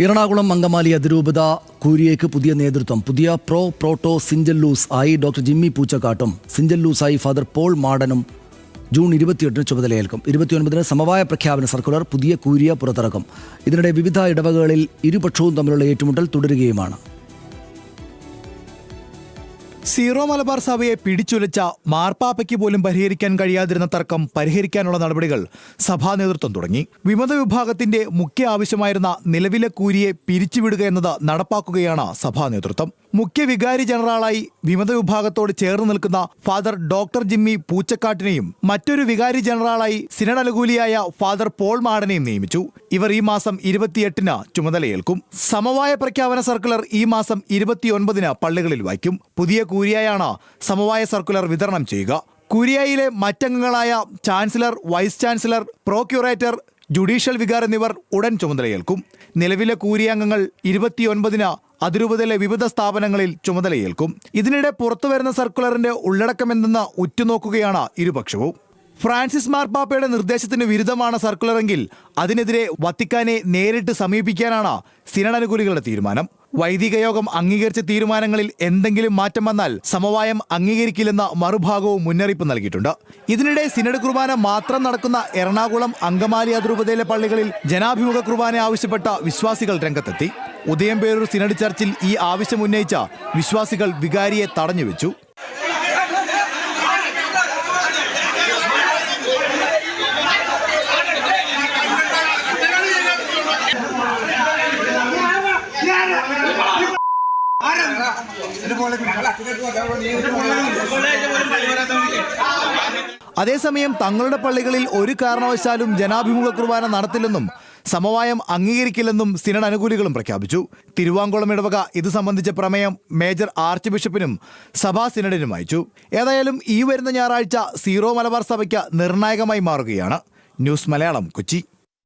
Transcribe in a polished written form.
എറണാകുളം അങ്കമാലി അതിരൂപത കൂരിയയ്ക്ക് പുതിയ നേതൃത്വം. പുതിയ പ്രോട്ടോ സിഞ്ചല്ലൂസ് ആയി ഡോക്ടർ ജിമ്മി പൂച്ചക്കാട്ടും സിഞ്ചല്ലൂസായി ഫാദർ പോൾ മാടനും ജൂൺ 28 ചുമതലയേൽക്കും. 29 സമവായ പ്രഖ്യാപന സർക്കുലർ പുതിയ കൂരിയ പുറത്തിറക്കും. ഇതിനിടെ വിവിധ ഇടവകകളിൽ ഇരുപക്ഷവും തമ്മിലുള്ള ഏറ്റുമുട്ടൽ തുടരുകയുമാണ്. സീറോ മലബാർ സഭയെ പിടിച്ചുലച്ച മാർപ്പാപ്പയ്ക്ക് പോലും പരിഹരിക്കാൻ കഴിയാതിരുന്ന തർക്കം പരിഹരിക്കാനുള്ള നടപടികൾ സഭാ നേതൃത്വം തുടങ്ങി. വിമത വിഭാഗത്തിന്റെ മുഖ്യ ആവശ്യമായിരുന്ന നിലവിലെ കൂരിയെ പിരിച്ചുവിടുക എന്നത് നടപ്പാക്കുകയാണ് സഭാ നേതൃത്വം. മുഖ്യ വികാരി ജനറലായി വിമത വിഭാഗത്തോട് ചേർന്ന് നിൽക്കുന്ന ഫാദർ ഡോക്ടർ ജിമ്മി പൂച്ചക്കാട്ടിനെയും മറ്റൊരു വികാരി ജനറലായി സിനഡ് അനുകൂലിയായ ഫാദർ പോൾ മാടനെയും നിയമിച്ചു. ഇവർ ഈ മാസം 28 ചുമതലയേൽക്കും. സമവായ പ്രഖ്യാപന സർക്കുലർ ഈ മാസം 29 പള്ളികളിൽ വായിക്കും. പുതിയ കൂരിയായാണ് സമവായ സർക്കുലർ വിതരണം ചെയ്യുക. കൂരിയയിലെ മറ്റംഗങ്ങളായ chancellor, vice chancellor, procurator, judicial vicar എന്നിവർ ഉടൻ ചുമതലയേൽക്കും. നിലവിലെ കൂരിയാംഗങ്ങൾ 29 അതിരൂപതയിലെ വിവിധ സ്ഥാപനങ്ങളിൽ ചുമതലയേൽക്കും. ഇതിനിടെ പുറത്തുവരുന്ന സർക്കുലറിന്റെ ഉള്ളടക്കമെന്തെന്ന് ഉറ്റുനോക്കുകയാണ് ഇരുപക്ഷവും. ഫ്രാൻസിസ് മാർപ്പാപ്പയുടെ നിർദ്ദേശത്തിന് വിരുദ്ധമാണ് സർക്കുലറെങ്കിൽ അതിനെതിരെ വത്തിക്കാനെ നേരിട്ട് സമീപിക്കാനാണ് സിനഡ് അനുകൂലികളുടെ തീരുമാനം. വൈദിക യോഗം അംഗീകരിച്ച തീരുമാനങ്ങളിൽ എന്തെങ്കിലും മാറ്റം വന്നാൽ സമവായം അംഗീകരിക്കില്ലെന്ന മറുഭാഗവും മുന്നറിയിപ്പ് നൽകിയിട്ടുണ്ട്. ഇതിനിടെ സിനഡ് കുർബാന മാത്രം നടക്കുന്ന എറണാകുളം അങ്കമാലി അതിരൂപതയിലെ പള്ളികളിൽ ജനാഭിമുഖ കുർബാന ആവശ്യപ്പെട്ട വിശ്വാസികൾ രംഗത്തെത്തി. ഉദയംപേരൂർ സിനഡ് ചർച്ചിൽ ഈ ആവശ്യം ഉന്നയിച്ച വിശ്വാസികൾ വികാരിയെ തടഞ്ഞുവെച്ചു. അതേസമയം തങ്ങളുടെ പള്ളികളിൽ ഒരു കാരണവശാലും ജനാഭിമുഖ കുർബാന നടത്തില്ലെന്നും സമവായം അംഗീകരിക്കില്ലെന്നും സിനഡ് അനുകൂലികളും പ്രഖ്യാപിച്ചു. തിരുവാങ്കുളം ഇടവക ഇത് സംബന്ധിച്ച പ്രമേയം മേജർ ആർച്ച് ബിഷപ്പിനും സഭാ സിനഡിനും അയച്ചു. ഏതായാലും ഈ വരുന്ന ഞായറാഴ്ച സീറോ മലബാർ സഭയ്ക്ക് നിർണായകമായി മാറുകയാണ്. ന്യൂസ് മലയാളം, കൊച്ചി.